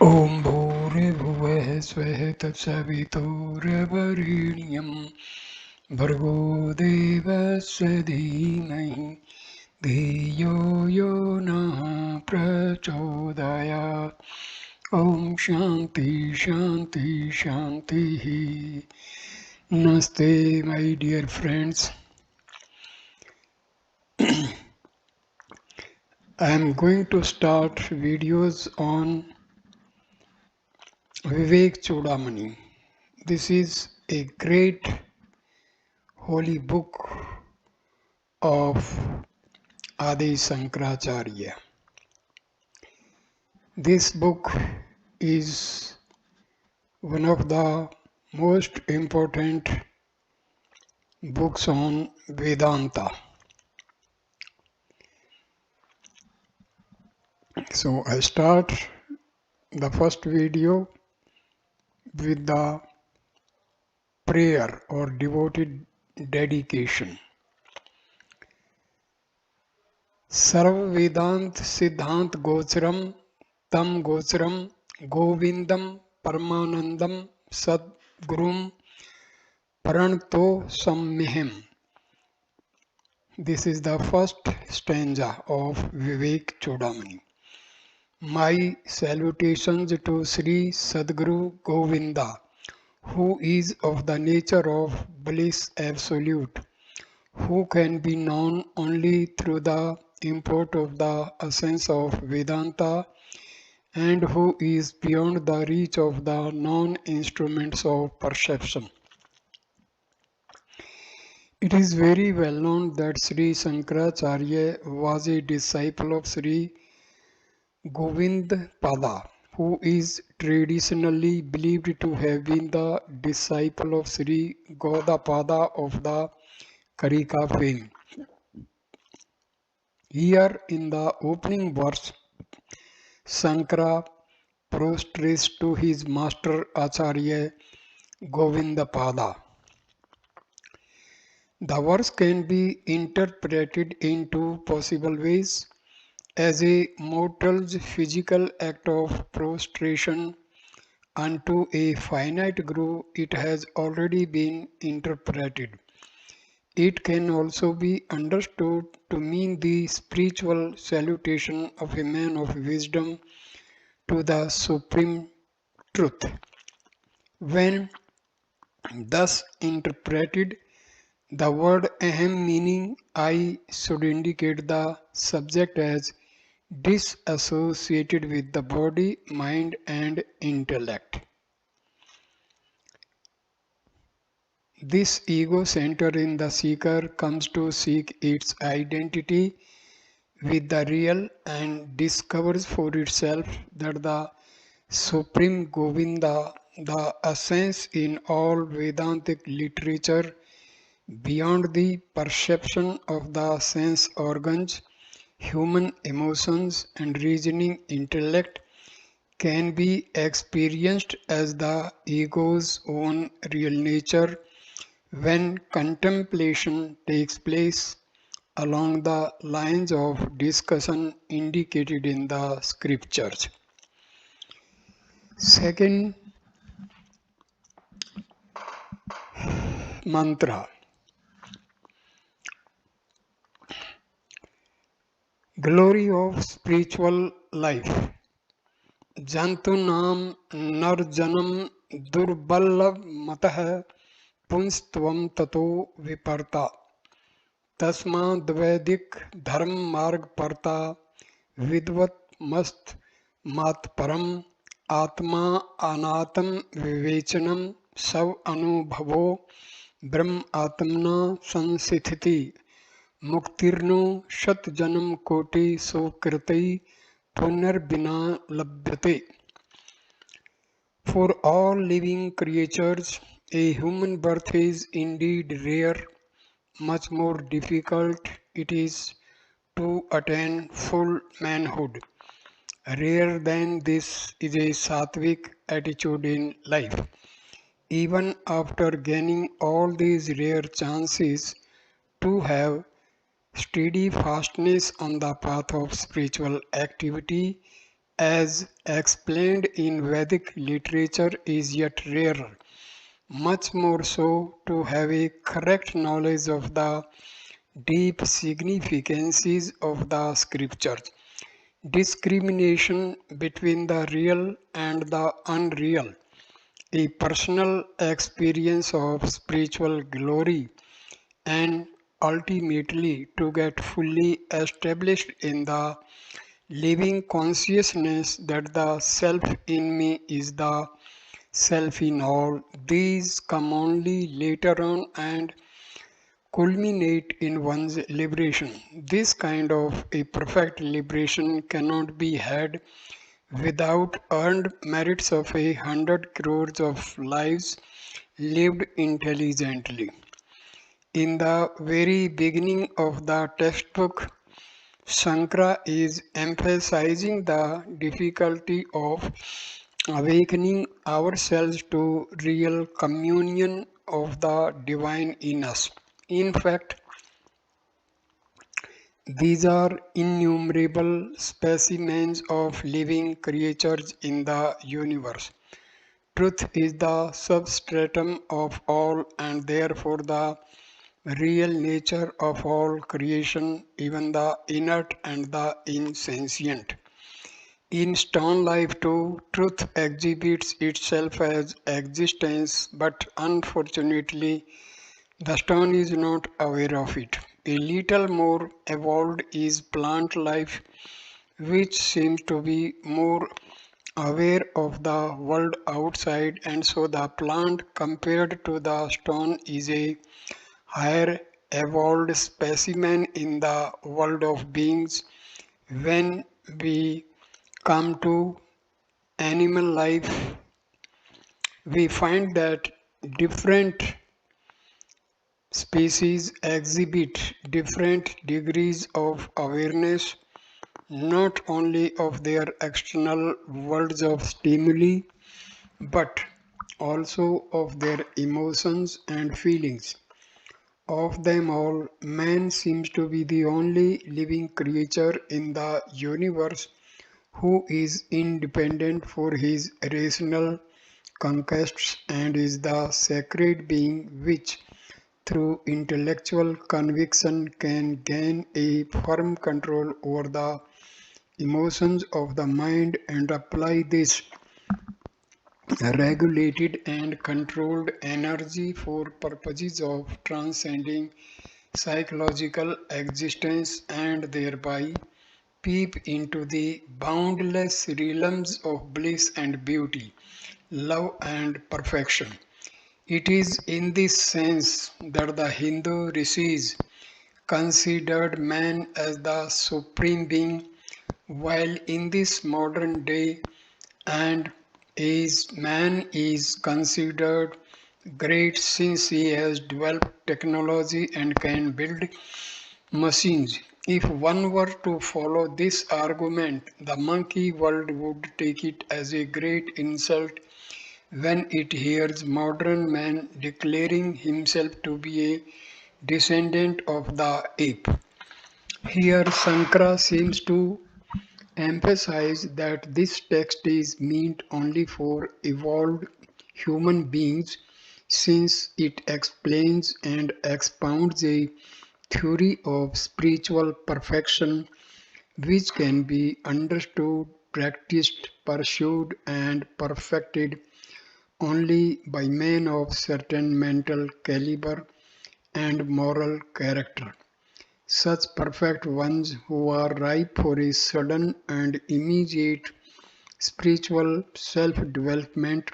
ॐ भूर्भुवः स्वः तत्सवितुर्वरेण्यं भर्गो देवस्य धीमहि धियो यो नः प्रचोदयात्। ॐ शान्ति शान्ति शान्तिः. Namaste, my dear friends. I am going to start videos on Vivek Chudamani. This is a great holy book of Adi Sankaracharya. This book is one of the most important books on Vedanta. So I start the first video with the prayer or devoted dedication. सर्व वेदांत सिद्धांत गोचरम तम गोचरम गोविंदम परमानंदम सद्गुरुम प्रणतो सम्यहम. This is the first stanza of Vivek Chudamani. My salutations to Sri Sadguru Govinda, who is of the nature of bliss absolute, who can be known only through the import of the essence of Vedanta, and who is beyond the reach of the known instruments of perception. It is very well known that Sri Sankaracharya was a disciple of Sri Govind Pada, who is traditionally believed to have been the disciple of Sri Gaudapada of the Karika fame. Here in the opening verse, Sankara prostrates to his master Acharya Govindapada. The verse can be interpreted in two possible ways. As a mortal's physical act of prostration unto a finite guru, it has already been interpreted. It can also be understood to mean the spiritual salutation of a man of wisdom to the supreme truth. When thus interpreted, the word aham, meaning I, should indicate the subject as disassociated with the body, mind and intellect. This ego center in the seeker comes to seek its identity with the real and discovers for itself that the Supreme Govinda, the essence in all Vedantic literature, beyond the perception of the sense organs, human emotions and reasoning intellect, can be experienced as the ego's own real nature when contemplation takes place along the lines of discussion indicated in the scriptures. Second mantra. Glory of spiritual life. Jantunam narjanam durballab matah पुंस्तवम ततो विपर्ता तस्माद्वैदिक धर्म मार्ग परता विद्वत मस्त मात परम आत्मा अनात्म विवेचनम सब अनुभवो ब्रह्म आत्मना संस्थिति मुक्तिर्नो शत जन्म कोटि सुकृति पुनर्बिना लभ्यते. For all living creatures, a human birth is indeed rare. Much more difficult it is to attain full manhood. Rarer than this is a sattvic attitude in life. Even after gaining all these rare chances to have steady fastness on the path of spiritual activity, as explained in Vedic literature, is yet rarer, much more so to have a correct knowledge of the deep significances of the scriptures. Discrimination between the real and the unreal, a personal experience of spiritual glory, and ultimately to get fully established in the living consciousness that the self in me is the self in all. These come only later on and culminate in one's liberation. This kind of a perfect liberation cannot be had without earned merits of 100 crores of lives lived intelligently. In the very beginning of the textbook, Shankara is emphasizing the difficulty of awakening ourselves to real communion of the divine in us. In fact, these are innumerable specimens of living creatures in the universe. Truth is the substratum of all and therefore the real nature of all creation, even the inert and the insentient. In stone life too, truth exhibits itself as existence, but unfortunately, the stone is not aware of it. A little more evolved is plant life, which seems to be more aware of the world outside, and so the plant compared to the stone is a higher evolved specimen in the world of beings. When we come to animal life, we find that different species exhibit different degrees of awareness, not only of their external worlds of stimuli, but also of their emotions and feelings. Of them all, man seems to be the only living creature in the universe who is independent for his rational conquests and is the sacred being which, through intellectual conviction, can gain a firm control over the emotions of the mind and apply this regulated and controlled energy for purposes of transcending psychological existence and thereby peep into the boundless realms of bliss and beauty, love and perfection. It is in this sense that the Hindu rishis considered man as the supreme being, while in this modern day and age man is considered great since he has developed technology and can build machines. If one were to follow this argument, the monkey world would take it as a great insult when it hears modern man declaring himself to be a descendant of the ape. Here Sankara seems to emphasize that this text is meant only for evolved human beings since it explains and expounds a theory of spiritual perfection which can be understood, practiced, pursued, and perfected only by men of certain mental caliber and moral character. Such perfect ones who are ripe for a sudden and immediate spiritual self-development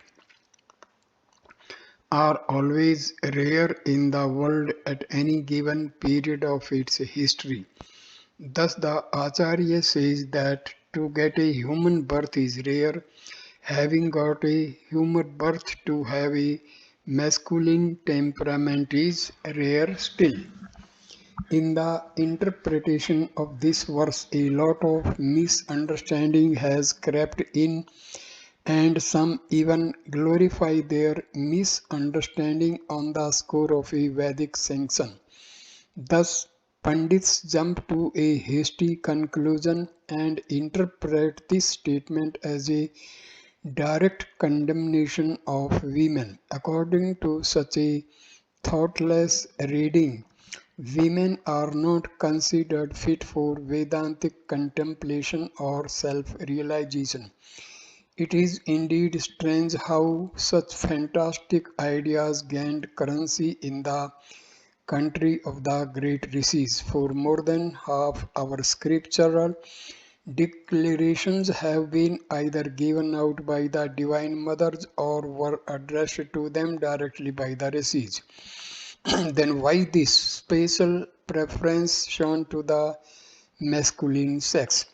are always rare in the world at any given period of its history. Thus the Acharya says that to get a human birth is rare, having got a human birth to have a masculine temperament is rare still. In the interpretation of this verse, a lot of misunderstanding has crept in, and some even glorify their misunderstanding on the score of a Vedic sanction. Thus, Pandits jump to a hasty conclusion and interpret this statement as a direct condemnation of women. According to such a thoughtless reading, women are not considered fit for Vedantic contemplation or self-realization. It is indeed strange how such fantastic ideas gained currency in the country of the great rishis. For more than half our scriptural declarations have been either given out by the Divine Mothers or were addressed to them directly by the rishis. Then why this special preference shown to the masculine sex?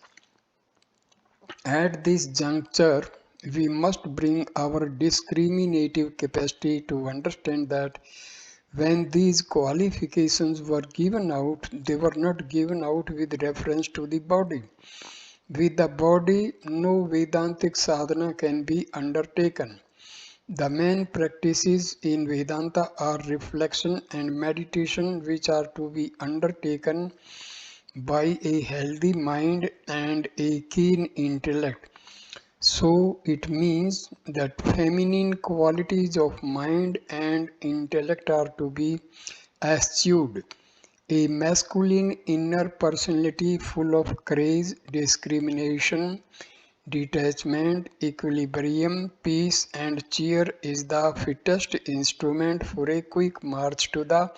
At this juncture, we must bring our discriminative capacity to understand that when these qualifications were given out, they were not given out with reference to the body. With the body, no Vedantic sadhana can be undertaken. The main practices in Vedanta are reflection and meditation, which are to be undertaken by a healthy mind and a keen intellect. So it means that feminine qualities of mind and intellect are to be eschewed. A masculine inner personality full of courage, discrimination, detachment, equilibrium, peace, and cheer is the fittest instrument for a quick march to the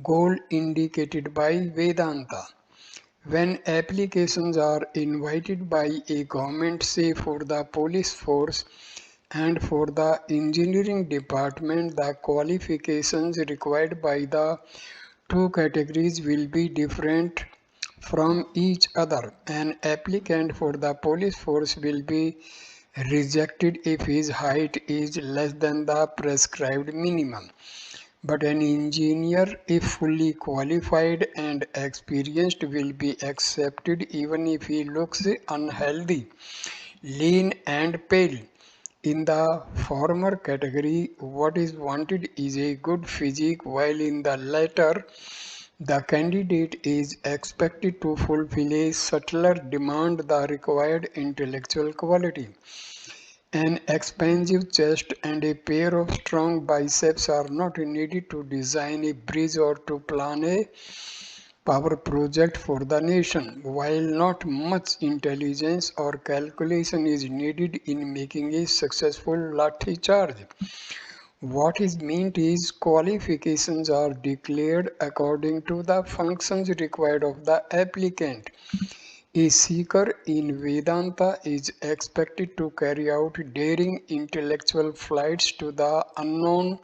goal indicated by Vedanta. When applications are invited by a government, say for the police force and for the engineering department, the qualifications required by the two categories will be different from each other. An applicant for the police force will be rejected if his height is less than the prescribed minimum. But an engineer, if fully qualified and experienced, will be accepted even if he looks unhealthy, lean and pale. In the former category, what is wanted is a good physique, while in the latter, the candidate is expected to fulfill a subtler demand, the required intellectual quality. An expansive chest and a pair of strong biceps are not needed to design a bridge or to plan a power project for the nation, while not much intelligence or calculation is needed in making a successful lathi charge. What is meant is qualifications are declared according to the functions required of the applicant. A seeker in Vedanta is expected to carry out daring intellectual flights to the unknown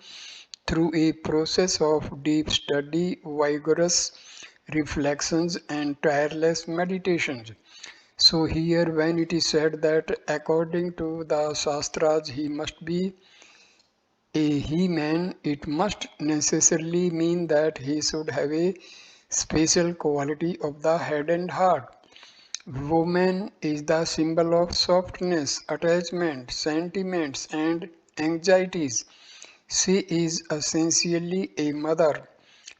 through a process of deep study, vigorous reflections, and tireless meditations. So, here, when it is said that according to the Shastras he must be a he man, it must necessarily mean that he should have a special quality of the head and heart. Woman is the symbol of softness, attachment, sentiments, and anxieties. She is essentially a mother.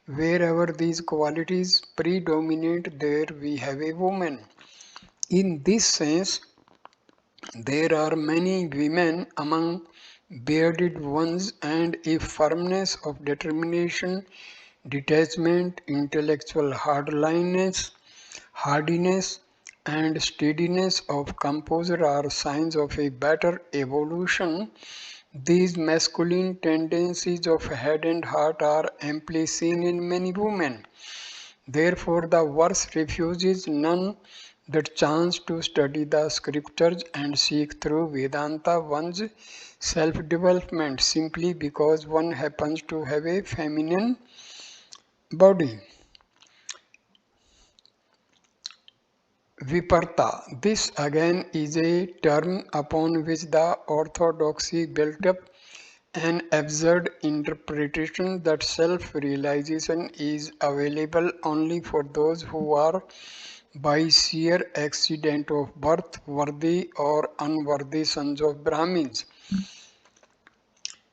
Wherever these qualities predominate, there we have a woman. In this sense, there are many women among bearded ones, and a firmness of determination, detachment, intellectual hardiness, and steadiness of composure are signs of a better evolution. These masculine tendencies of head and heart are amply seen in many women. Therefore, the verse refuses none that chance to study the scriptures and seek through Vedanta one's self-development simply because one happens to have a feminine body. Viparta. This again is a term upon which the orthodoxy built up an absurd interpretation that self-realization is available only for those who are by sheer accident of birth worthy or unworthy sons of Brahmins.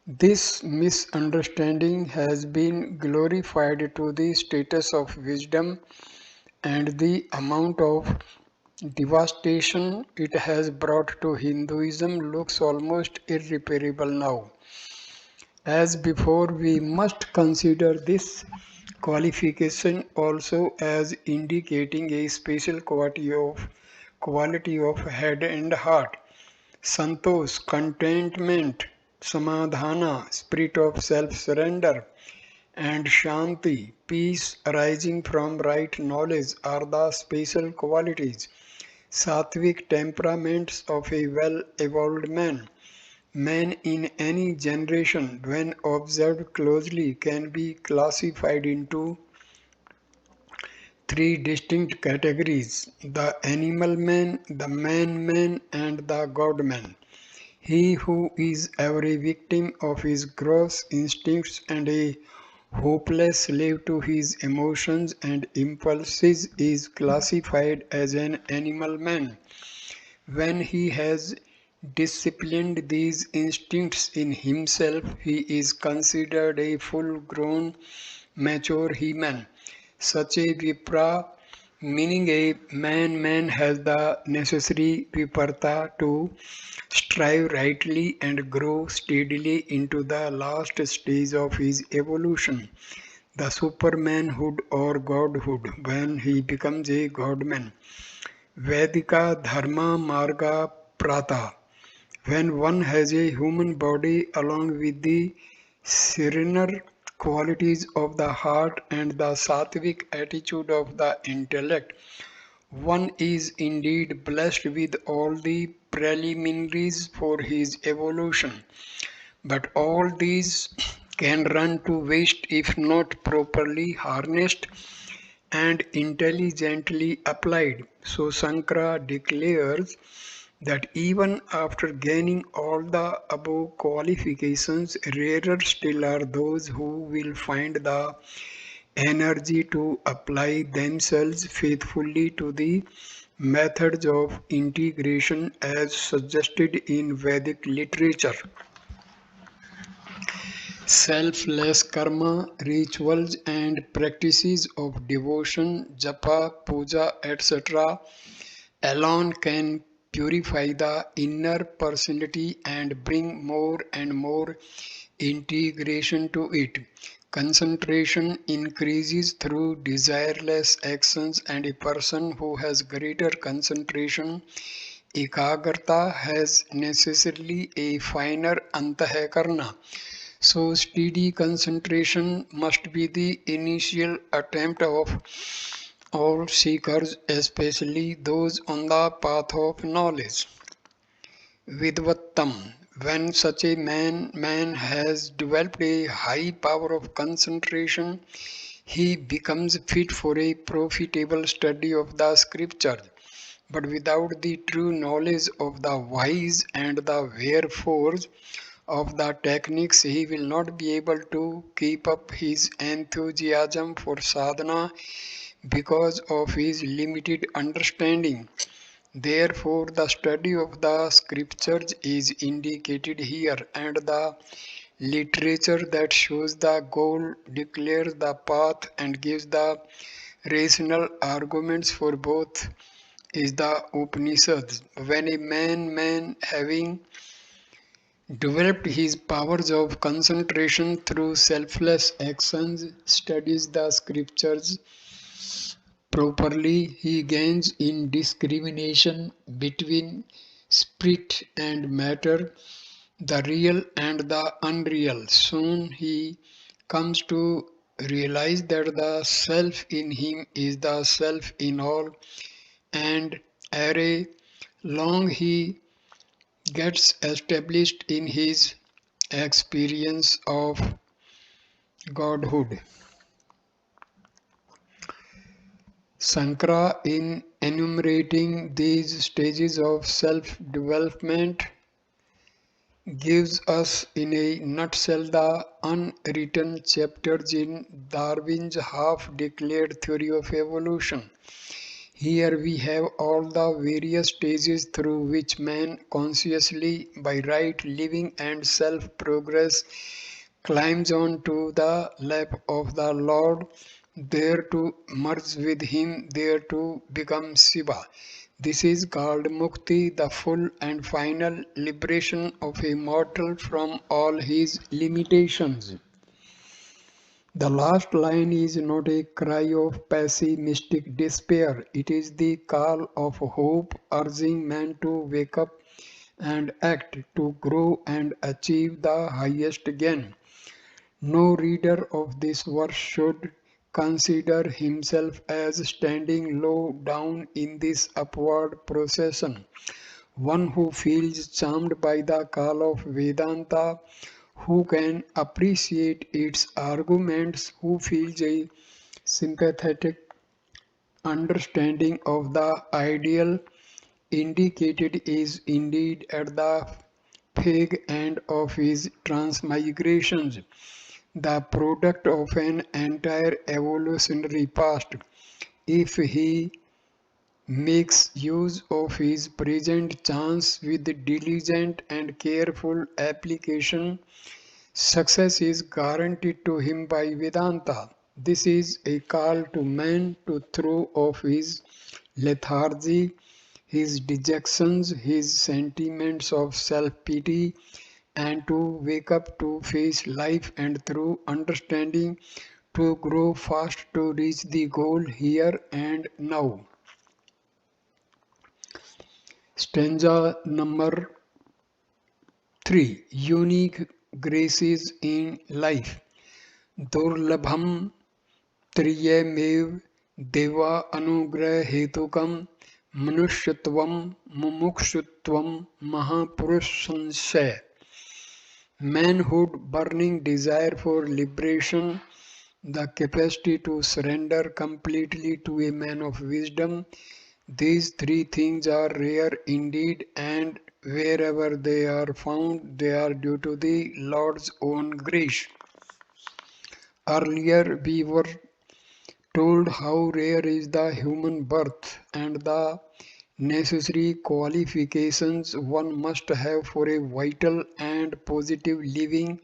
This misunderstanding has been glorified to the status of wisdom, and the amount of devastation it has brought to Hinduism looks almost irreparable now. As before, we must consider this qualification also as indicating a special quality of head and heart. Santosh, contentment, samadhana, spirit of self-surrender, and shanti, peace arising from right knowledge are the special qualities, sattvic temperaments of a well-evolved man. Men in any generation, when observed closely, can be classified into three distinct categories: the animal man, the man man, and the God man. He who is ever a victim of his gross instincts and a hopeless slave to his emotions and impulses is classified as an animal man. When he has disciplined these instincts in himself, he is considered a full grown, mature human. Such a vipra, meaning a man has the necessary viparta to strive rightly and grow steadily into the last stage of his evolution, the supermanhood or godhood, when he becomes a godman. Vedika Dharma Marga Prata. When one has a human body along with the serener qualities of the heart and the sattvic attitude of the intellect, one is indeed blessed with all the preliminaries for his evolution. But all these can run to waste if not properly harnessed and intelligently applied. So Sankara declares that even after gaining all the above qualifications, rarer still are those who will find the energy to apply themselves faithfully to the methods of integration as suggested in Vedic literature. Selfless karma, rituals and practices of devotion, japa, puja, etc. alone can purify the inner personality and bring more and more integration to it. Concentration increases through desireless actions, and a person who has greater concentration, ekagrata, has necessarily a finer antahakarna. So, steady concentration must be the initial attempt of all seekers, especially those on the path of knowledge. Vidvattam. When such a man has developed a high power of concentration, he becomes fit for a profitable study of the scriptures. But without the true knowledge of the whys and the wherefores of the techniques, he will not be able to keep up his enthusiasm for sadhana because of his limited understanding. Therefore, the study of the scriptures is indicated here, and the literature that shows the goal, declares the path, and gives the rational arguments for both is the Upanishads. When a man having developed his powers of concentration through selfless actions studies the scriptures properly, he gains in discrimination between spirit and matter, the real and the unreal. Soon he comes to realize that the self in him is the self in all, and ere long he gets established in his experience of godhood. Sankara, in enumerating these stages of self development, gives us in a nutshell the unwritten chapters in Darwin's half declared theory of evolution. Here we have all the various stages through which man consciously, by right living and self-progress, climbs on to the lap of the Lord, there to merge with him, there to become Shiva. This is called Mukti, the full and final liberation of a mortal from all his limitations. The last line is not a cry of pessimistic despair, it is the call of hope urging man to wake up and act, to grow and achieve the highest gain. No reader of this verse should consider himself as standing low down in this upward procession. One who feels charmed by the call of Vedanta, who can appreciate its arguments, who feels a sympathetic understanding of the ideal indicated is indeed at the fag end of his transmigrations, the product of an entire evolutionary past. If he makes use of his present chance with diligent and careful application, success is guaranteed to him by Vedanta. This is a call to man to throw off his lethargy, his dejections, his sentiments of self-pity, and to wake up to face life and through understanding to grow fast to reach the goal here and now. Stanza number 3. Unique graces in life. Durlabham त्रियमेव देवा अनुग्रह हेतुकम मनुष्यत्वम मुमुक्षुत्वम महापुरुष संशय. Manhood, burning desire for liberation, the capacity to surrender completely to a man of wisdom. These three things are rare indeed, and wherever they are found, they are due to the Lord's own grace. Earlier we were told how rare is the human birth and the necessary qualifications one must have for a vital and positive living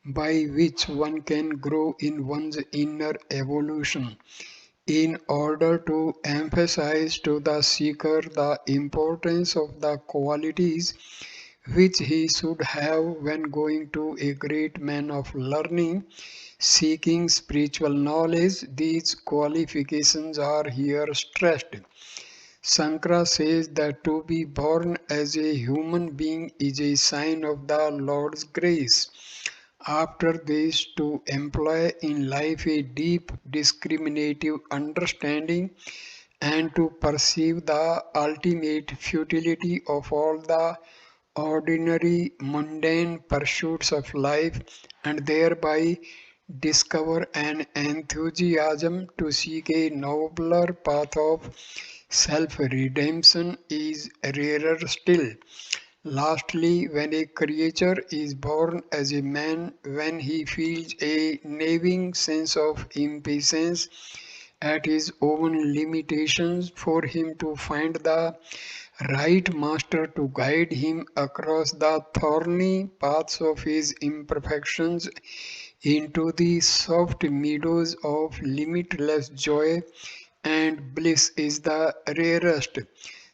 by which one can grow in one's inner evolution. In order to emphasize to the seeker the importance of the qualities which he should have when going to a great man of learning, seeking spiritual knowledge, these qualifications are here stressed. Sankara says that to be born as a human being is a sign of the Lord's grace. After this, to employ in life a deep discriminative understanding and to perceive the ultimate futility of all the ordinary mundane pursuits of life and thereby discover an enthusiasm to seek a nobler path of self-redemption is rarer still. Lastly, when a creature is born as a man, when he feels a gnawing sense of impatience at his own limitations, for him to find the right master to guide him across the thorny paths of his imperfections into the soft meadows of limitless joy and bliss is the rarest.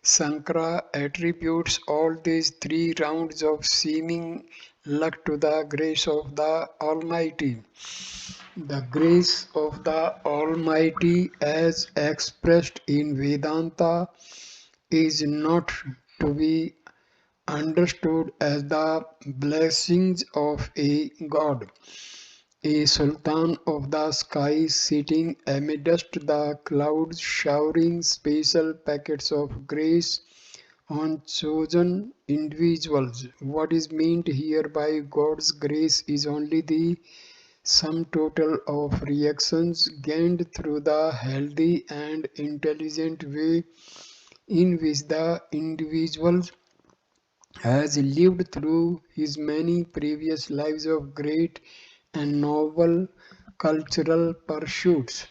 Sankara attributes all these three rounds of seeming luck to the grace of the Almighty. The grace of the Almighty, as expressed in Vedanta, is not to be understood as the blessings of a god, a sultan of the sky sitting amidst the clouds showering special packets of grace on chosen individuals. What is meant here by God's grace is only the sum total of reactions gained through the healthy and intelligent way in which the individual has lived through his many previous lives of great and noble cultural pursuits.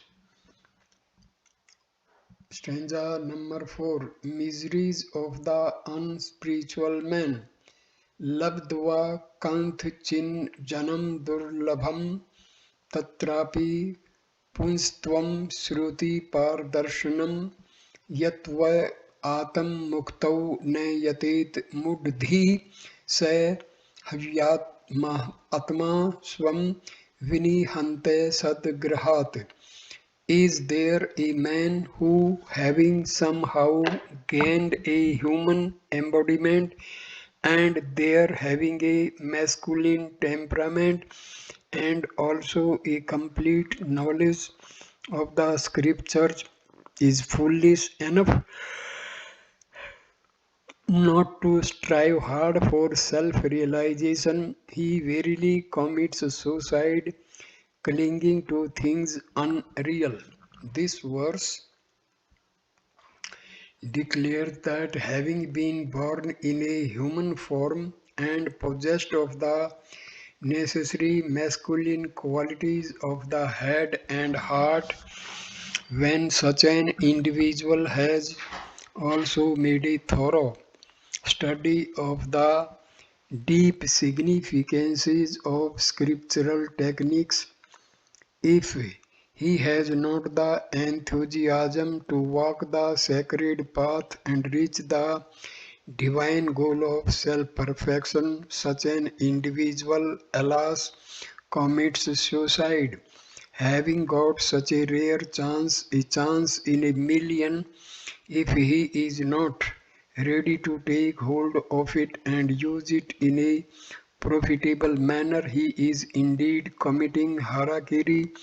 Stanza number 4. Miseries of the unspiritual man. Labdva kanth chin janam durlabham tatrapi पुंस्तवं श्रुति पारदर्शनम यत्व आत्म मुक्तौ न यतेत मूढ़धि स हव्यात्मा आत्मा स्वं विनिहन्ते सद्गृहात्. Is there a man who, having somehow gained a human embodiment and there having a masculine temperament and also a complete knowledge of the scriptures, is foolish enough not to strive hard for self-realization? He verily commits suicide clinging to things unreal. This verse declares that having been born in a human form and possessed of the necessary masculine qualities of the head and heart, when such an individual has also made a thorough study of the deep significances of scriptural techniques, if he has not the enthusiasm to walk the sacred path and reach the divine goal of self-perfection, such an individual, alas, commits suicide, having got such a chance in a million. If he is not ready to take hold of it and use it in a profitable manner, he is indeed committing harakiri,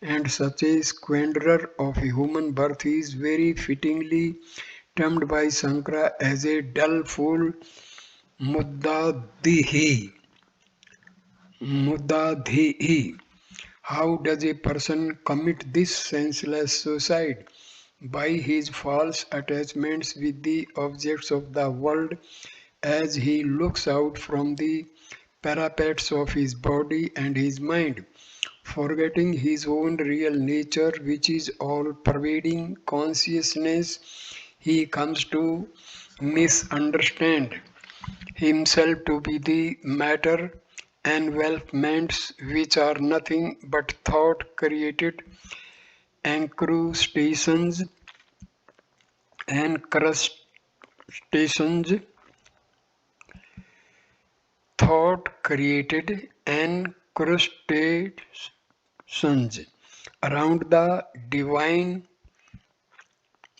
and such a squanderer of a human birth is very fittingly termed by Sankara as a dull fool, muddadihi. Muddadihi. How does a person commit this senseless suicide? By his false attachments with the objects of the world, as he looks out from the parapets of his body and his mind, forgetting his own real nature, which is all pervading consciousness. He comes to misunderstand himself to be the matter envelopments which are nothing but thought created incrustations encrustations thought created encrustations around the divine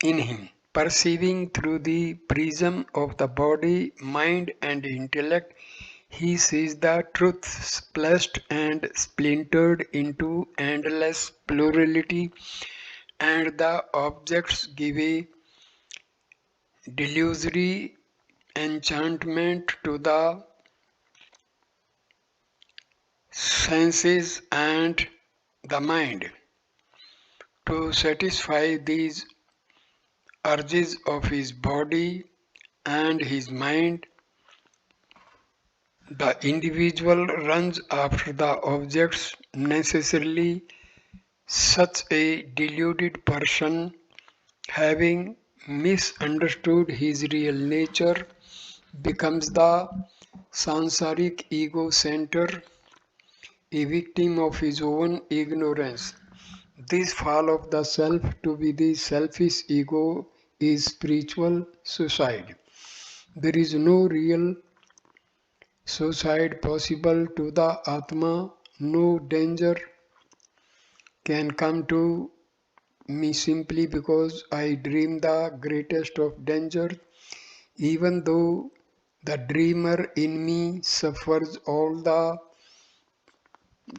in him. Perceiving through the prism of the body, mind, and intellect, he sees the truth splashed and splintered into endless plurality, and the objects give a delusory enchantment to the senses and the mind. To satisfy these urges of his body and his mind, the individual runs after the objects. Necessarily, such a deluded person, having misunderstood his real nature, becomes the sansaric ego center, a victim of his own ignorance. This fall of the self to be the selfish ego is spiritual suicide. There is no real suicide possible to the Atma. No danger can come to me simply because I dream the greatest of dangers, even though the dreamer in me suffers all the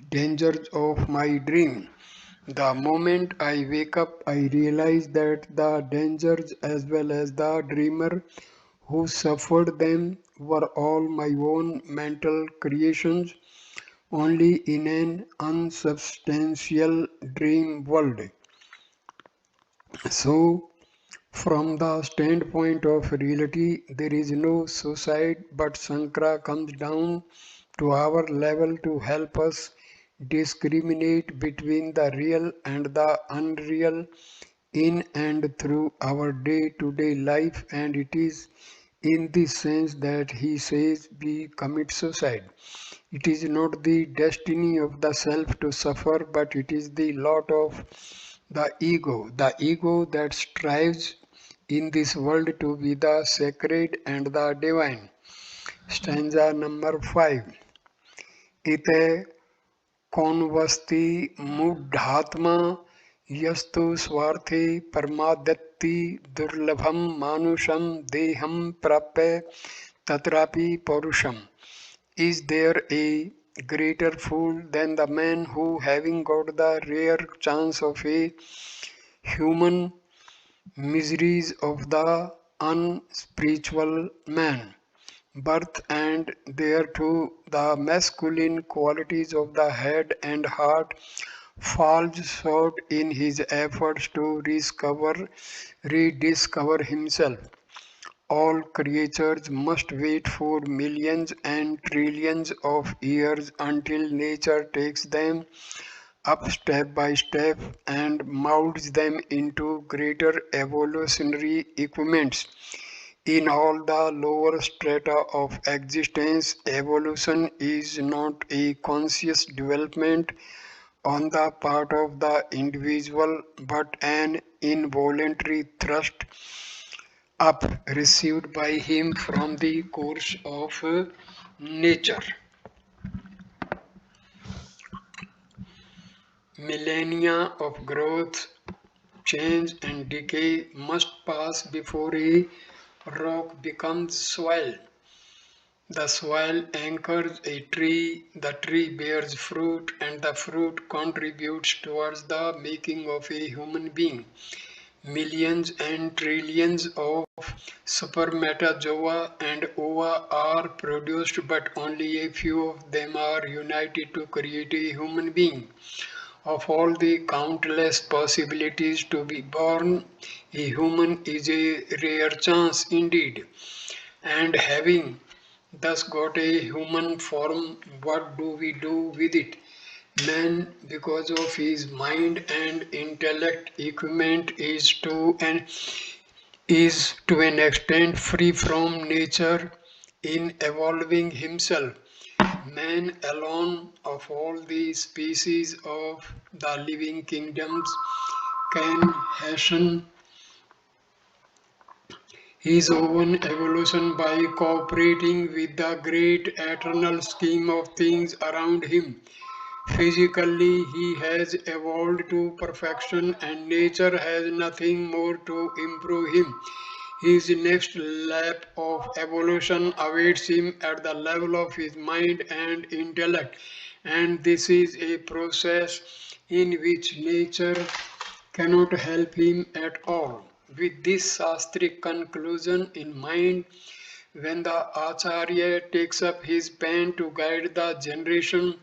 dangers of my dream. The moment I wake up, I realize that the dangers as well as the dreamer who suffered them were all my own mental creations, only in an unsubstantial dream world. So, from the standpoint of reality, there is no suicide, but Sankara comes down to our level to help us discriminate between the real and the unreal in and through our day-to-day life, and it is in this sense that he says we commit suicide. It is not the destiny of the self to suffer, but it is the lot of the ego that strives in this world to be the sacred and the divine. Stanza number 5. Ite कौनवस्ति मूढ़ात्मा यस्तु स्वार्थे परमादत्ति दुर्लभम मानुषम देहम प्राप्य तत्रापि पौरुषम. Is there a greater fool than the man who, having got the rare chance of a human miseries of the unspiritual man, birth, and thereto the masculine qualities of the head and heart, falls short in his efforts to rediscover himself. All creatures must wait for millions and trillions of years until nature takes them up step by step and molds them into greater evolutionary equipments. In all the lower strata of existence, evolution is not a conscious development on the part of the individual, but an involuntary thrust up received by him from the course of nature. Millennia of growth, change, and decay must pass before a rock becomes soil. The soil anchors a tree, the tree bears fruit, and the fruit contributes towards the making of a human being. Millions and trillions of spermatozoa and ova are produced, but only a few of them are united to create a human being. Of all the countless possibilities to be born, a human is a rare chance indeed. And having thus got a human form, what do we do with it? Man, because of his mind and intellect equipment, is to an extent free from nature in evolving himself. Man alone of all the species of the living kingdoms can hasten his own evolution by cooperating with the great eternal scheme of things around him. Physically, he has evolved to perfection, and nature has nothing more to improve him. His next lap of evolution awaits him at the level of his mind and intellect, and this is a process in which nature cannot help him at all. With this Shastric conclusion in mind, when the Acharya takes up his pen to guide the generation,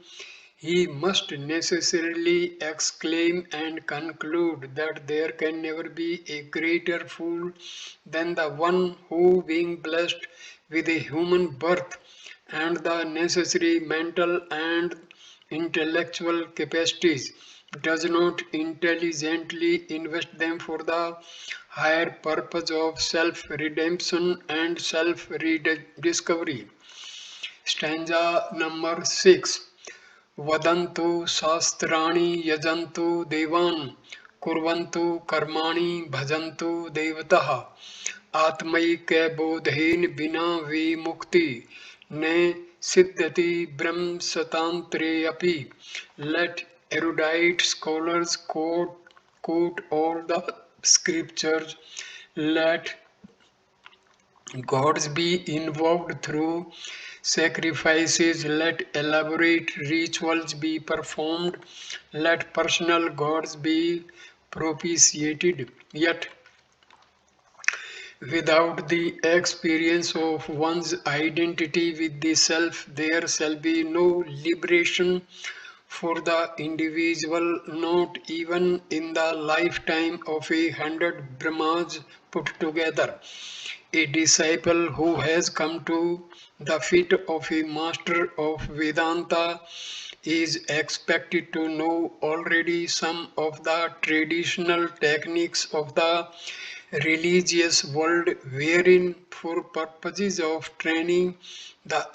he must necessarily exclaim and conclude that there can never be a greater fool than the one who, being blessed with a human birth and the necessary mental and intellectual capacities, does not intelligently invest them for the higher purpose of self-redemption and self-rediscovery. Stanza number 6. वदन्तु शास्त्राणि यजन्तु देवान् कुर्वन्तु कर्माणि भजन्तु देवतः आत्मैक्यबोधेन विना विमुक्ति न सिद्ध्यति ब्रह्मसतान्त्रे अपि. Let erudite scholars quote all the scriptures. Let gods be invoked through sacrifices, let elaborate rituals be performed, let personal gods be propitiated. Yet, without the experience of one's identity with the self, there shall be no liberation for the individual, not even in the lifetime of 100 Brahmas, put together. A disciple who has come to the feet of a master of Vedanta is expected to know already some of the traditional techniques of the religious world, wherein for purposes of training the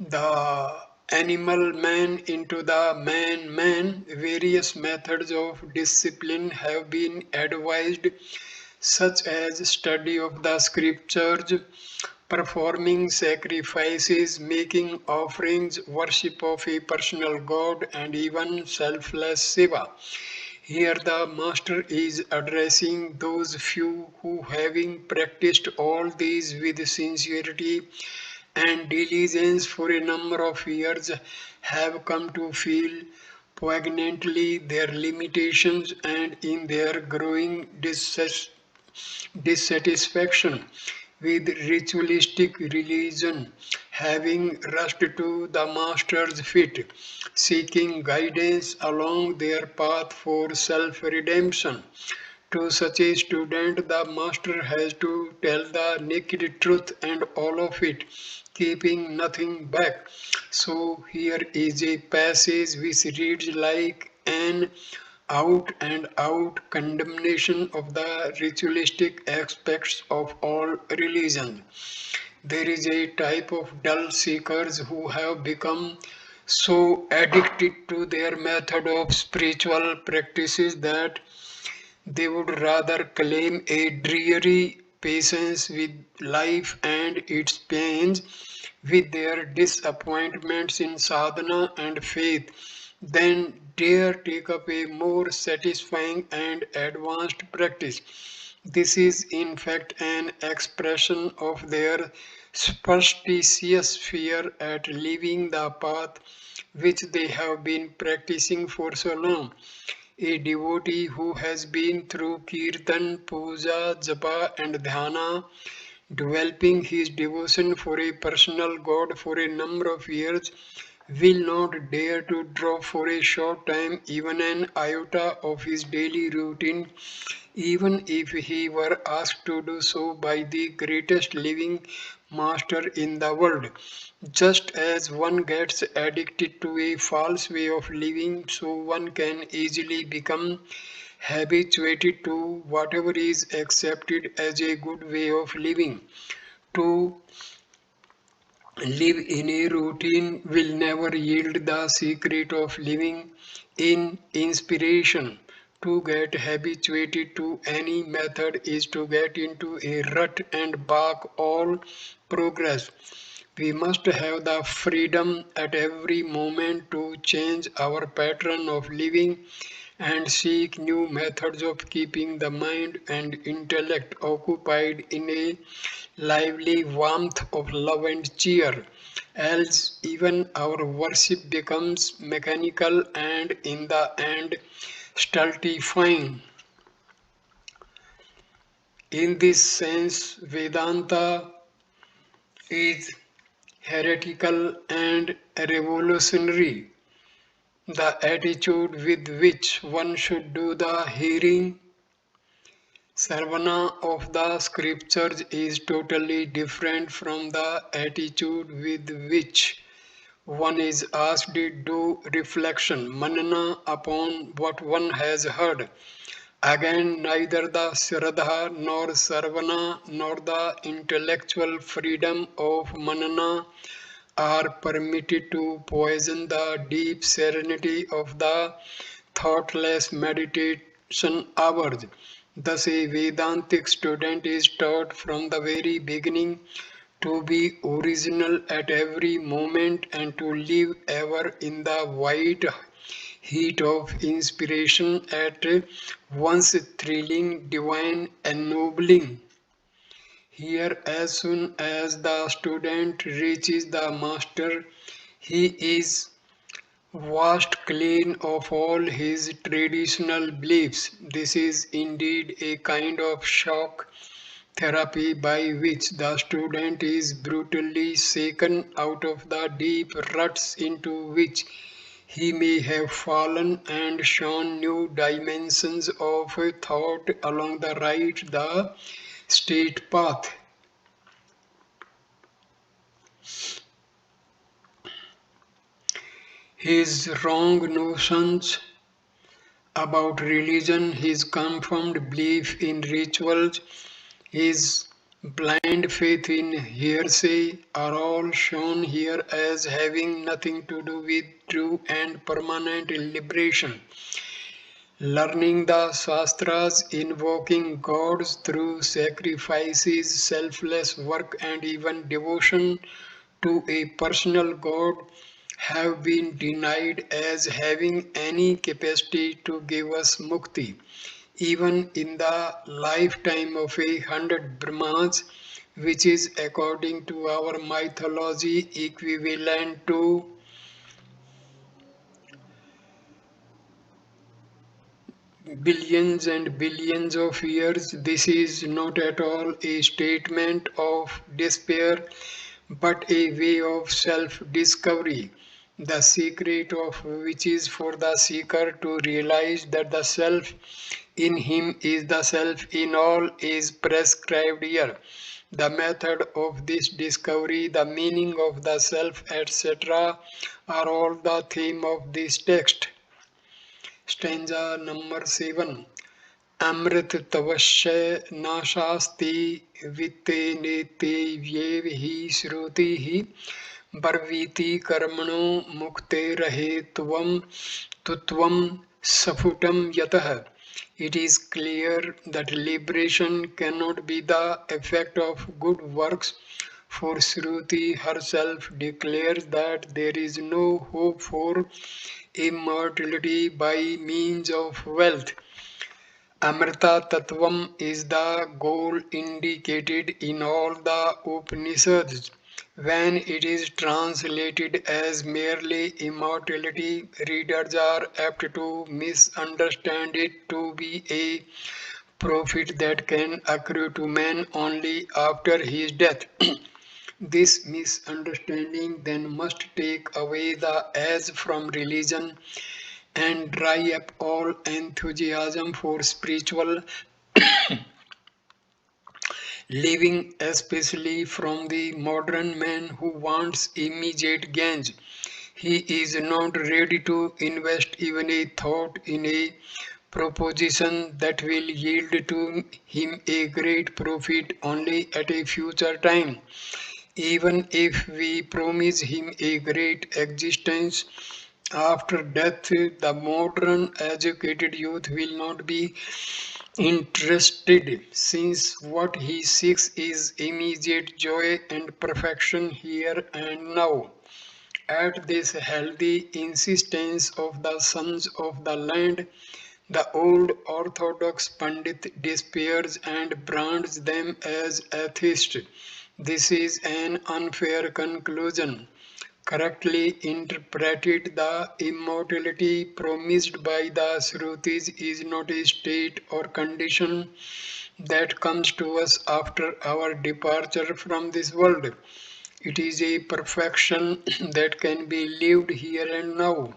the animal man into the man, various methods of discipline have been advised, such as study of the scriptures, performing sacrifices, making offerings, worship of a personal god, and even selfless seva. Here the Master is addressing those few who, having practiced all these with sincerity and diligence for a number of years, have come to feel poignantly their limitations and in their growing dissatisfaction with ritualistic religion, having rushed to the Master's feet, seeking guidance along their path for self redemption. To such a student, the Master has to tell the naked truth and all of it, keeping nothing back. So, here is a passage which reads like an out and out condemnation of the ritualistic aspects of all religions. There is a type of dull seekers who have become so addicted to their method of spiritual practices that they would rather claim a dreary patience with life and its pains, with their disappointments in sadhana and faith, than dare take up a more satisfying and advanced practice. This is in fact an expression of their superstitious fear at leaving the path which they have been practicing for so long. A devotee who has been through kirtan, puja, japa, and dhyana, developing his devotion for a personal god for a number of years, will not dare to drop for a short time even an iota of his daily routine, even if he were asked to do so by the greatest living master in the world. Just as one gets addicted to a false way of living, so one can easily become habituated to whatever is accepted as a good way of living. To live in a routine will never yield the secret of living in inspiration. To get habituated to any method is to get into a rut and balk all progress. We must have the freedom at every moment to change our pattern of living and seek new methods of keeping the mind and intellect occupied in a lively warmth of love and cheer. Else, even our worship becomes mechanical and in the end stultifying. In this sense, Vedanta is heretical and revolutionary. The attitude with which one should do the hearing Sarvana of the scriptures is totally different from the attitude with which one is asked to do reflection, manana upon what one has heard. Again, neither the Shraddha nor Sarvana nor the intellectual freedom of manana are permitted to poison the deep serenity of the thoughtless meditation hours. Thus, a Vedantic student is taught from the very beginning to be original at every moment and to live ever in the white heat of inspiration at once thrilling, divine, ennobling. Here, as soon as the student reaches the master, he is washed clean of all his traditional beliefs. This is indeed a kind of shock therapy by which the student is brutally shaken out of the deep ruts into which He may have fallen and shown new dimensions of thought along the straight path. His wrong notions about religion, his confirmed belief in rituals, his blind faith in hearsay are all shown here as having nothing to do with true and permanent liberation. Learning the Shastras, invoking gods through sacrifices, selfless work, and even devotion to a personal god have been denied as having any capacity to give us mukti, even in the lifetime of 100 Brahmas, which is according to our mythology equivalent to billions and billions of years. This is not at all a statement of despair, but a way of self discovery. The secret of which is for the seeker to realize that the self in him is the self in all is prescribed here. The method of this discovery, the meaning of the self, etc., are all the theme of this text. Stanza number 7. Amrit tavasya nashasti vitte nete vyev hi shruti hi barviti karmano mukte rahe tutvam safutam yatah. It is clear that liberation cannot be the effect of good works, for Shruti herself declares that there is no hope for immortality by means of wealth. Amrita Tattvam is the goal indicated in all the Upanishads. When it is translated as merely immortality, readers are apt to misunderstand it to be a profit that can accrue to man only after his death. This misunderstanding then must take away the as from religion and dry up all enthusiasm for spiritual living, especially from the modern man who wants immediate gains. He is not ready to invest even a thought in a proposition that will yield to him a great profit only at a future time. Even if we promise him a great existence after death, the modern educated youth will not be interested, since what he seeks is immediate joy and perfection here and now. At this healthy insistence of the sons of the land, the old orthodox Pandit despairs and brands them as atheists. This is an unfair conclusion. Correctly interpreted, the immortality promised by the Shrutis is not a state or condition that comes to us after our departure from this world. It is a perfection that can be lived here and now.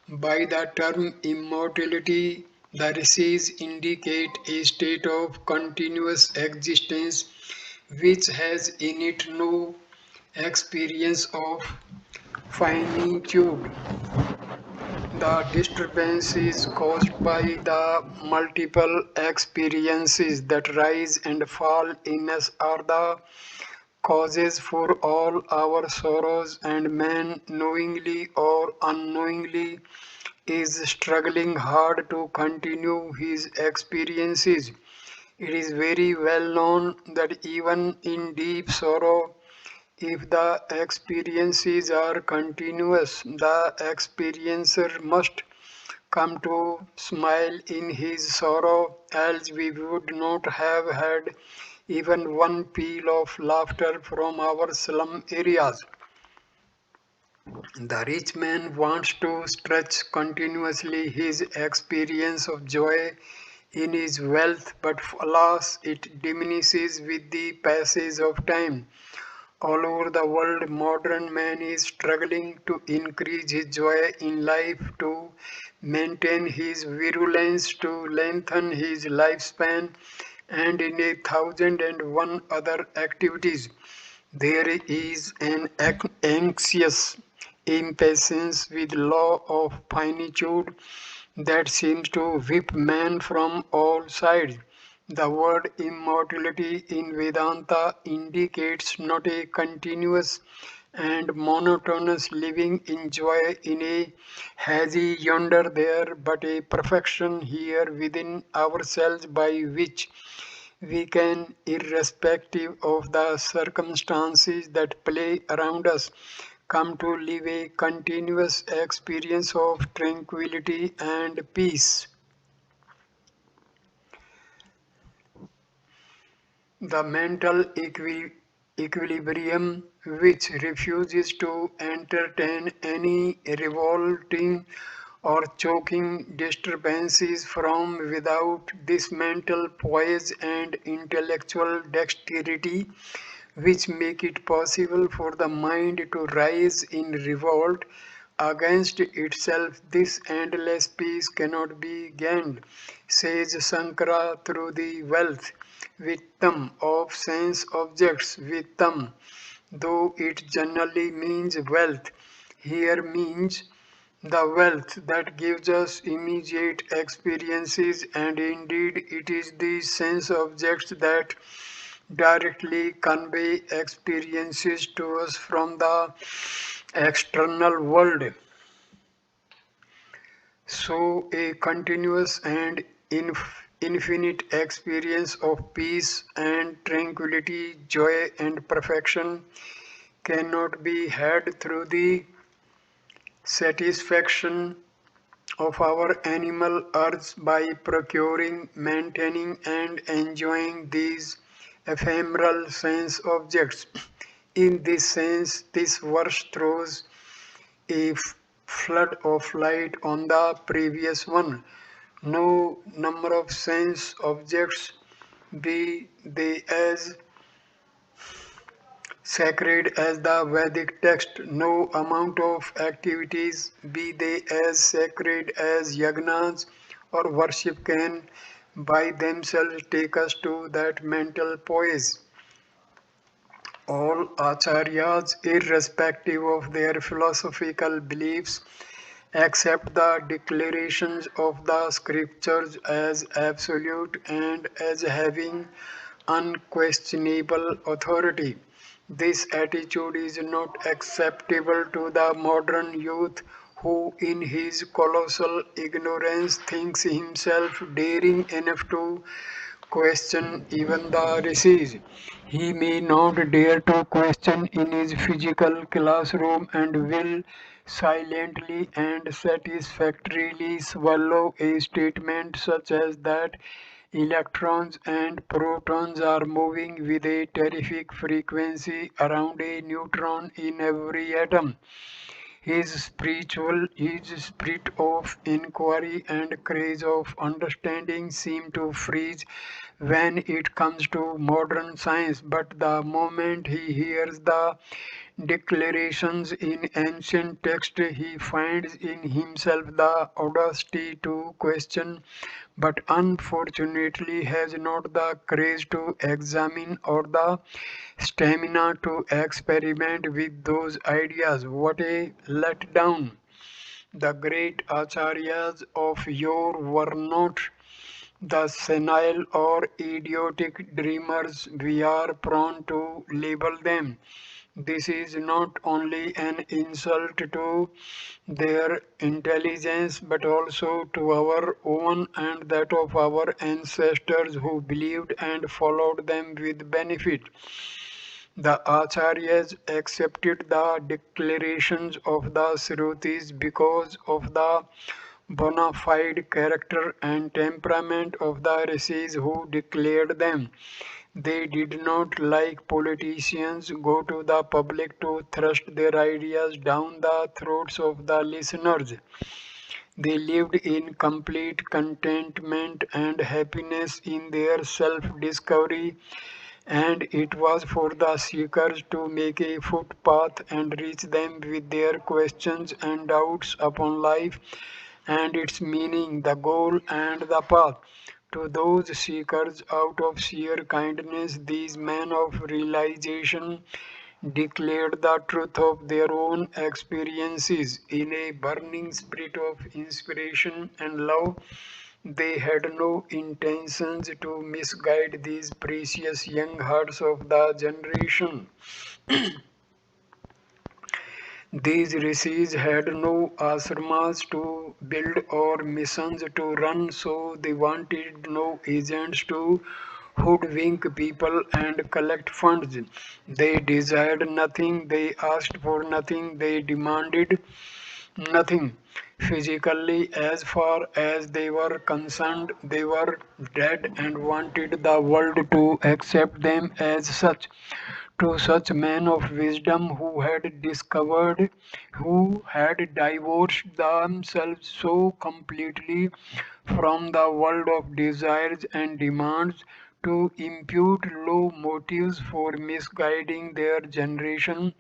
By the term immortality, the rishis indicate a state of continuous existence which has in it no experience of finitude. The disturbance is caused by the multiple experiences that rise and fall in us are the causes for all our sorrows, and man, knowingly or unknowingly, is struggling hard to continue his experiences. It is very well known that even in deep sorrow, if the experiences are continuous, the experiencer must come to smile in his sorrow, else we would not have had even one peal of laughter from our slum areas. The rich man wants to stretch continuously his experience of joy in his wealth, but alas, it diminishes with the passage of time. All over the world, modern man is struggling to increase his joy in life, to maintain his virulence, to lengthen his lifespan, and in 1,001 other activities. There is an anxious impatience with law of finitude that seems to whip man from all sides. The word immortality in Vedanta indicates not a continuous and monotonous living in joy in a hazy yonder there, but a perfection here within ourselves by which we can, irrespective of the circumstances that play around us, come to live a continuous experience of tranquility and peace. The mental equilibrium, which refuses to entertain any revolting or choking disturbances from without, this mental poise and intellectual dexterity which make it possible for the mind to rise in revolt against itself. This endless peace cannot be gained, says Sankara, through the wealth, vittam, of sense objects, vittam, though it generally means wealth, here means the wealth that gives us immediate experiences, and indeed it is these sense objects that directly convey experiences to us from the external world. So, a continuous and infinite experience of peace and tranquility, joy and perfection cannot be had through the satisfaction of our animal urge by procuring, maintaining, and enjoying these ephemeral sense objects. In this sense, this verse throws a flood of light on the previous one. No number of sense objects, be they as sacred as the Vedic text, no amount of activities, be they as sacred as yagnas or worship, can by themselves take us to that mental poise. All acharyas, irrespective of their philosophical beliefs, accept the declarations of the scriptures as absolute and as having unquestionable authority. This attitude is not acceptable to the modern youth who, in his colossal ignorance, thinks himself daring enough to question even the rishis. He may not dare to question in his physical classroom and will silently and satisfactorily swallow a statement such as that electrons and protons are moving with a terrific frequency around a neutron in every atom. His spirit of inquiry and craze of understanding seem to freeze when it comes to modern science, but the moment he hears the declarations in ancient text, he finds in himself the audacity to question, but unfortunately has not the courage to examine or the stamina to experiment with those ideas. What a letdown! The great acharyas of yore were not the senile or idiotic dreamers we are prone to label them. This is not only an insult to their intelligence but also to our own and that of our ancestors who believed and followed them with benefit. The Acharyas accepted the declarations of the Shrutis because of the bona fide character and temperament of the rishis who declared them. They did not, like politicians, go to the public to thrust their ideas down the throats of the listeners. They lived in complete contentment and happiness in their self discovery and it was for the seekers to make a footpath and reach them with their questions and doubts upon life and its meaning, the goal and the path. To those seekers out of sheer kindness, these men of realization declared the truth of their own experiences in a burning spirit of inspiration and love. They had no intentions to misguide these precious young hearts of the generation. These rishis had no ashrams to build or missions to run, so they wanted no agents to hoodwink people and collect funds. They desired nothing, they asked for nothing, they demanded nothing. Physically, as far as they were concerned, they were dead and wanted the world to accept them as such. To such men of wisdom who had divorced themselves so completely from the world of desires and demands to impute low motives for misguiding their generation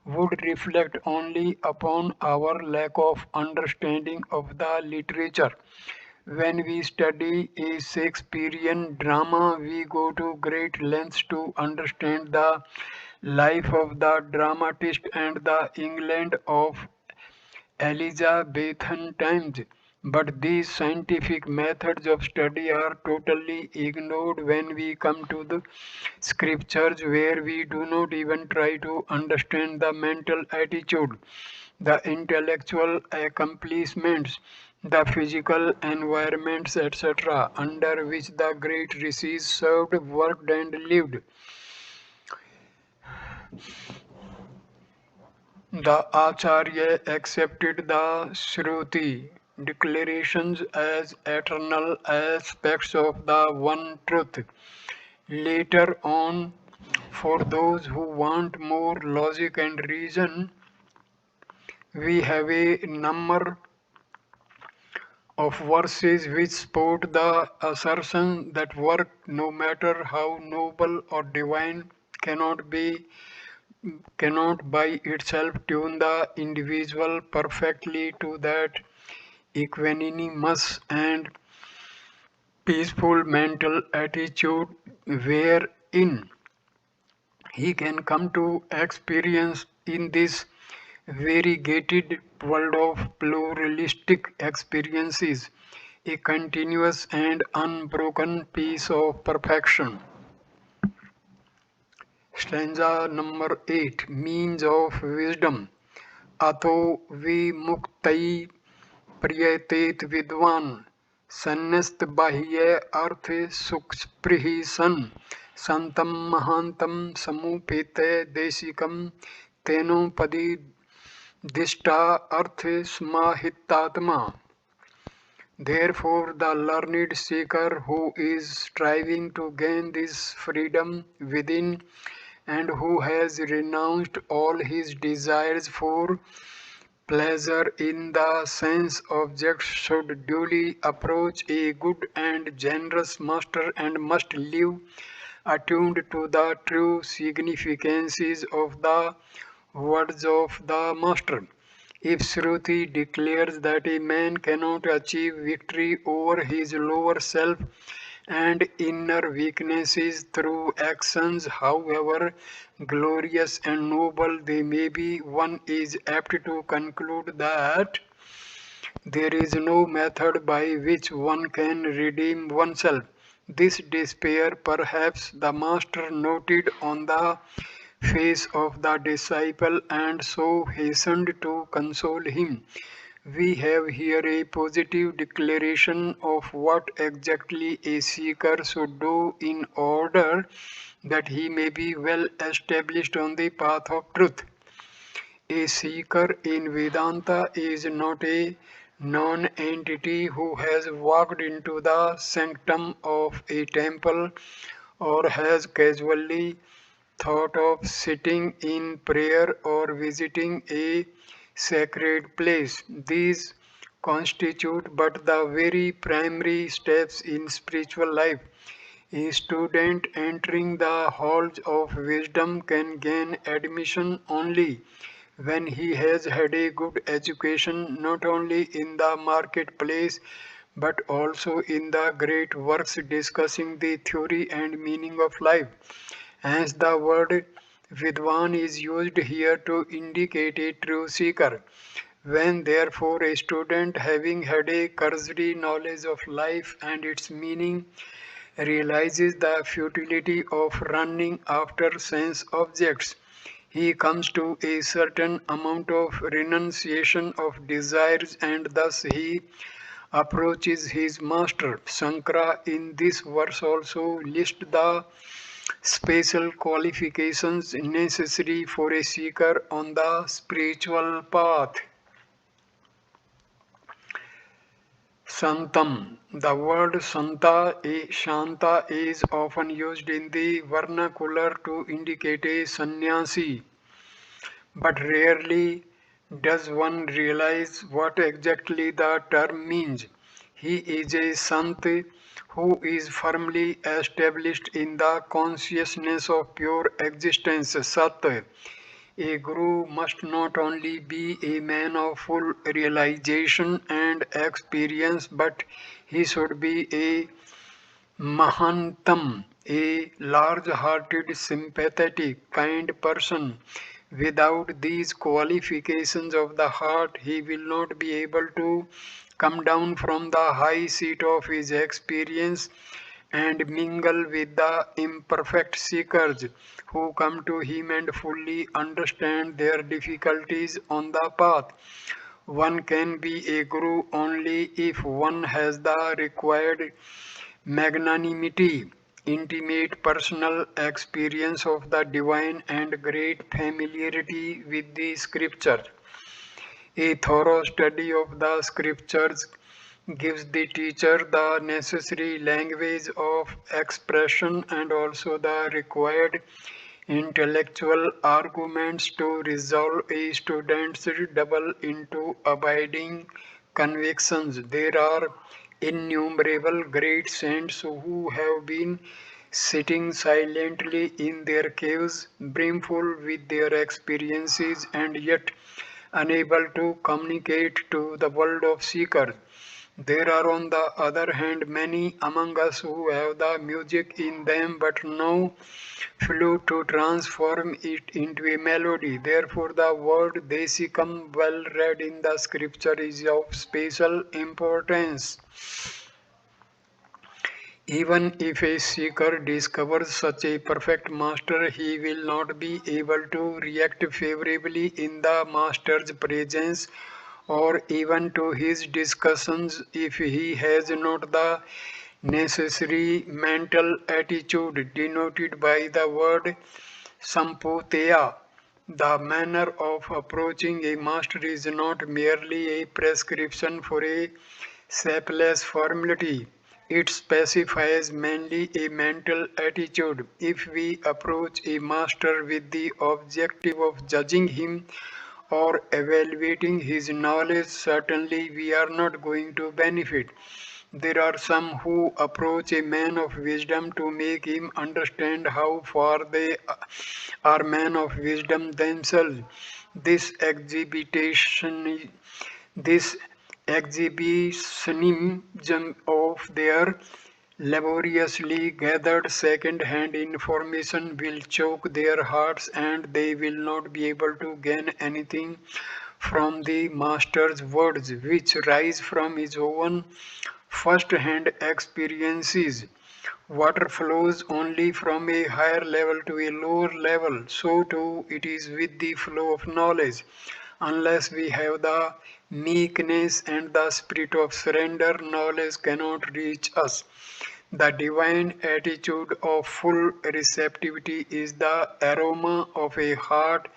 would reflect only upon our lack of understanding of the literature. When we study a Shakespearean drama, we go to great lengths to understand the life of the dramatist and the England of Elizabethan times. But these scientific methods of study are totally ignored when we come to the scriptures, where we do not even try to understand the mental attitude, the intellectual accomplishments, the physical environments, etc., under which the great rishis served, worked, and lived. The Acharya accepted the Shruti declarations as eternal aspects of the one truth. Later on, for those who want more logic and reason, we have a number of verses which support the assertion that work, no matter how noble or divine, cannot by itself tune the individual perfectly to that equanimous and peaceful mental attitude wherein he can come to experience in this variegated world of pluralistic experiences a continuous and unbroken peace of perfection. Stanza number 8, Means of Wisdom. Atho vimuktai prietet vidvan sannist bahye arthe suksprihi san santam mahantam samupete desikam teno padi dishta arthe smahitatma. Therefore, the learned seeker who is striving to gain this freedom within and who has renounced all his desires for pleasure in the sense objects should duly approach a good and generous master and must live attuned to the true significances of the words of the master. If Shruti declares that a man cannot achieve victory over his lower self and inner weaknesses through actions, however glorious and noble they may be, one is apt to conclude that there is no method by which one can redeem oneself. This despair perhaps the master noted on the face of the disciple and so hastened to console him. We have here a positive declaration of what exactly a seeker should do in order that he may be well established on the path of truth. A seeker in Vedanta is not a non-entity who has walked into the sanctum of a temple or has casually thought of sitting in prayer or visiting a sacred place. These constitute but the very primary steps in spiritual life. A student entering the halls of wisdom can gain admission only when he has had a good education not only in the marketplace but also in the great works discussing the theory and meaning of life. Hence, the word Vidwan is used here to indicate a true seeker. When therefore a student having had a cursory knowledge of life and its meaning realizes the futility of running after sense objects, he comes to a certain amount of renunciation of desires and thus he approaches his master. Sankara in this verse also lists the special qualifications necessary for a seeker on the spiritual path. Santam. The word Shanta is often used in the vernacular to indicate a sannyasi, but rarely does one realize what exactly the term means. He is a sant who is firmly established in the consciousness of pure existence, Sat. A guru must not only be a man of full realization and experience, but he should be a Mahantam, a large-hearted, sympathetic, kind person. Without these qualifications of the heart, he will not be able to come down from the high seat of his experience and mingle with the imperfect seekers who come to him and fully understand their difficulties on the path. One can be a guru only if one has the required magnanimity, intimate personal experience of the divine, and great familiarity with the scriptures. A thorough study of the scriptures gives the teacher the necessary language of expression and also the required intellectual arguments to resolve a student's double into abiding convictions. There are innumerable great saints who have been sitting silently in their caves, brimful with their experiences, and yet unable to communicate to the world of seekers. There are, on the other hand, many among us who have the music in them but no flute to transform it into a melody. Therefore, the word Desikam, well read in the scripture, is of special importance. Even if a seeker discovers such a perfect master, he will not be able to react favorably in the master's presence or even to his discussions if he has not the necessary mental attitude denoted by the word samputeya. The manner of approaching a master is not merely a prescription for a shapeless formality. It specifies mainly a mental attitude. If we approach a master with the objective of judging him or evaluating his knowledge, certainly we are not going to benefit. There are some who approach a man of wisdom to make him understand how far they are men of wisdom themselves. This exhibition, this exhibitionism of their laboriously gathered second-hand information will choke their hearts and they will not be able to gain anything from the master's words which rise from his own first-hand experiences. Water flows only from a higher level to a lower level. So too it is with the flow of knowledge. Unless we have the meekness and the spirit of surrender, knowledge cannot reach us. The divine attitude of full receptivity is the aroma of a heart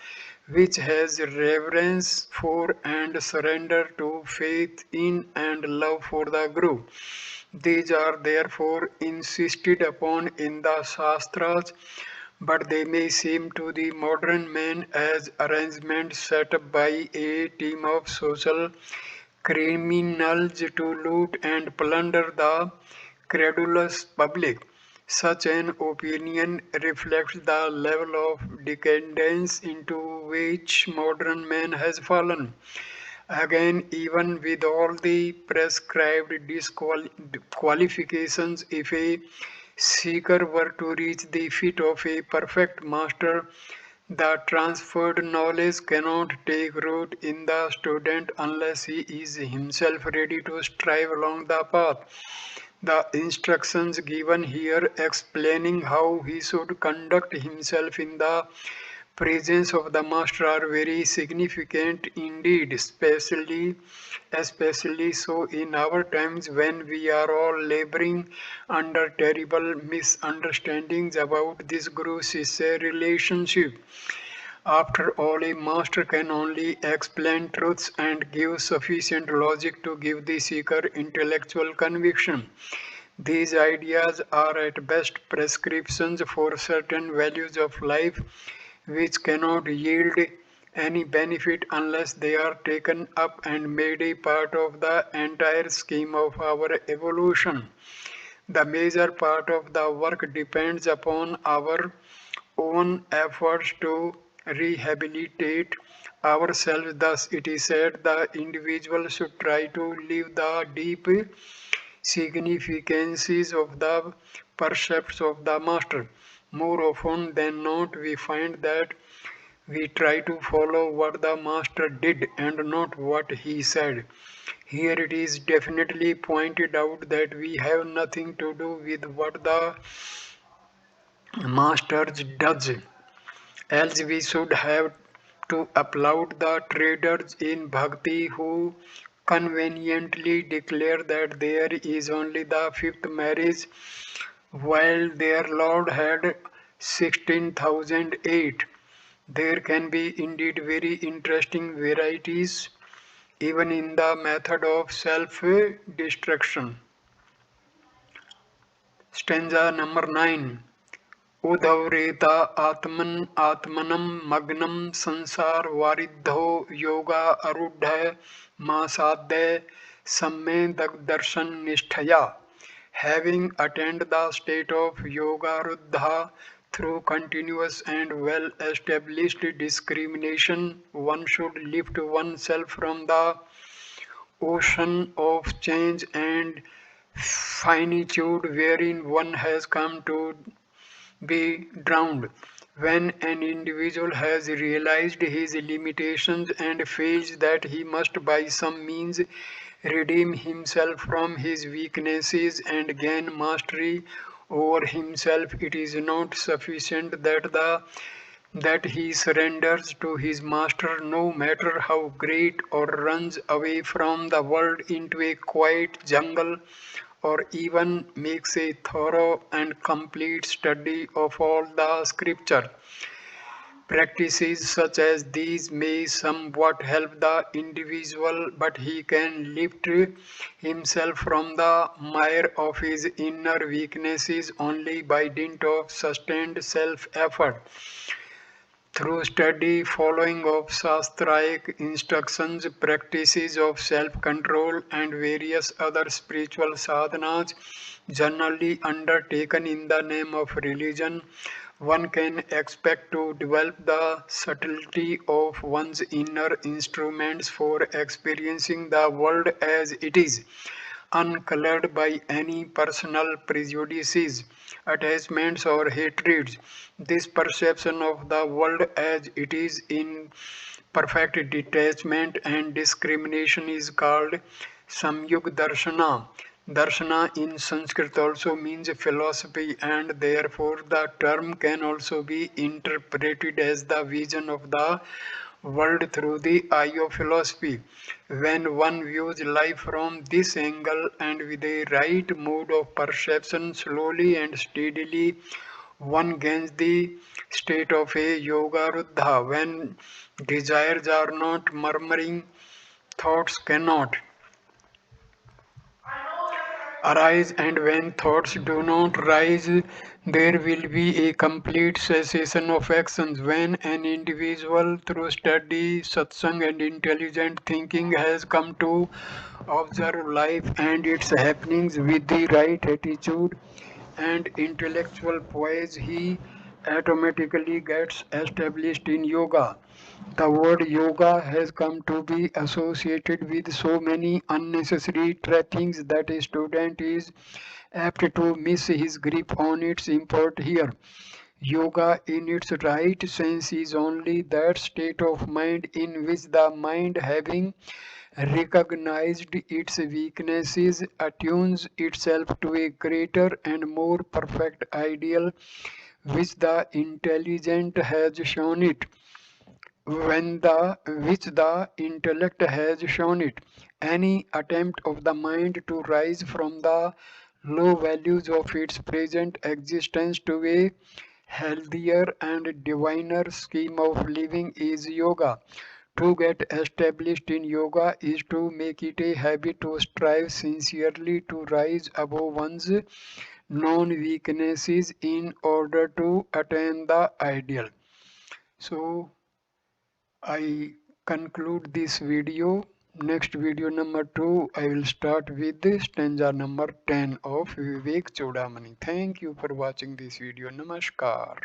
which has reverence for and surrender to faith in and love for the Guru. These are therefore insisted upon in the Shastras, but they may seem to the modern man as arrangements set up by a team of social criminals to loot and plunder the credulous public. Such an opinion reflects the level of decadence into which modern man has fallen. Again, even with all the prescribed qualifications, if a seeker were to reach the feet of a perfect master, the transferred knowledge cannot take root in the student unless he is himself ready to strive along the path. The instructions given here explaining how he should conduct himself in the presence of the master are very significant indeed, especially so in our times when we are all laboring under terrible misunderstandings about this Guru Sisya relationship. After all, a master can only explain truths and give sufficient logic to give the seeker intellectual conviction. These ideas are at best prescriptions for certain values of life which cannot yield any benefit unless they are taken up and made a part of the entire scheme of our evolution. The major part of the work depends upon our own efforts to rehabilitate ourselves. Thus, it is said the individual should try to live the deep significances of the percepts of the master. More often than not, we find that we try to follow what the master did and not what he said. Here it is definitely pointed out that we have nothing to do with what the master does, else we should have to applaud the traders in bhakti who conveniently declare that there is only the fifth marriage while their Lord had 16,008. There can be indeed very interesting varieties even in the method of self destruction. Stanza number 9. उदव्रेता आत्मनं मग्नं संसार वारिधो योगा आरूढ़ मासाद्य सम्यक दर्शन निष्ठया. Having attained the state of yogaruddha through continuous and well established discrimination, one should lift oneself from the ocean of change and finitude wherein one has come to be drowned. When an individual has realized his limitations and feels that he must by some means redeem himself from his weaknesses and gain mastery over himself, it is not sufficient that he surrenders to his master no matter how great, or runs away from the world into a quiet jungle, or even makes a thorough and complete study of all the scripture. Practices such as these may somewhat help the individual, but he can lift himself from the mire of his inner weaknesses only by dint of sustained self effort. Through study, following of Shastraic instructions, practices of self-control and various other spiritual sadhanas generally undertaken in the name of religion, one can expect to develop the subtlety of one's inner instruments for experiencing the world as it is, uncolored by any personal prejudices, attachments, or hatreds. This perception of the world as it is in perfect detachment and discrimination is called Samyug Darshana. Darshana in Sanskrit also means philosophy, and therefore the term can also be interpreted as the vision of the world through the eye of philosophy. When one views life from this angle and with a right mode of perception, slowly and steadily, one gains the state of a yoga ruddha. When desires are not murmuring, thoughts cannot arise, and when thoughts do not rise, there will be a complete cessation of actions. When an individual, through study, satsang, and intelligent thinking, has come to observe life and its happenings with the right attitude, and intellectual poise, he automatically gets established in yoga. The word yoga has come to be associated with so many unnecessary trappings that a student is apt to miss his grip on its import here. Yoga, in its right sense, is only that state of mind in which the mind, having recognized its weaknesses, attunes itself to a greater and more perfect ideal which the intelligent has shown it. When the which the intellect has shown it, any attempt of the mind to rise from the low values of its present existence to a healthier and diviner scheme of living is yoga. To get established in yoga is to make it a habit to strive sincerely to rise above one's known weaknesses in order to attain the ideal. So I conclude this video. Next video number 2, I will start with the stanza number 10 of Vivek Chudamani. Thank you for watching this video. Namaskar.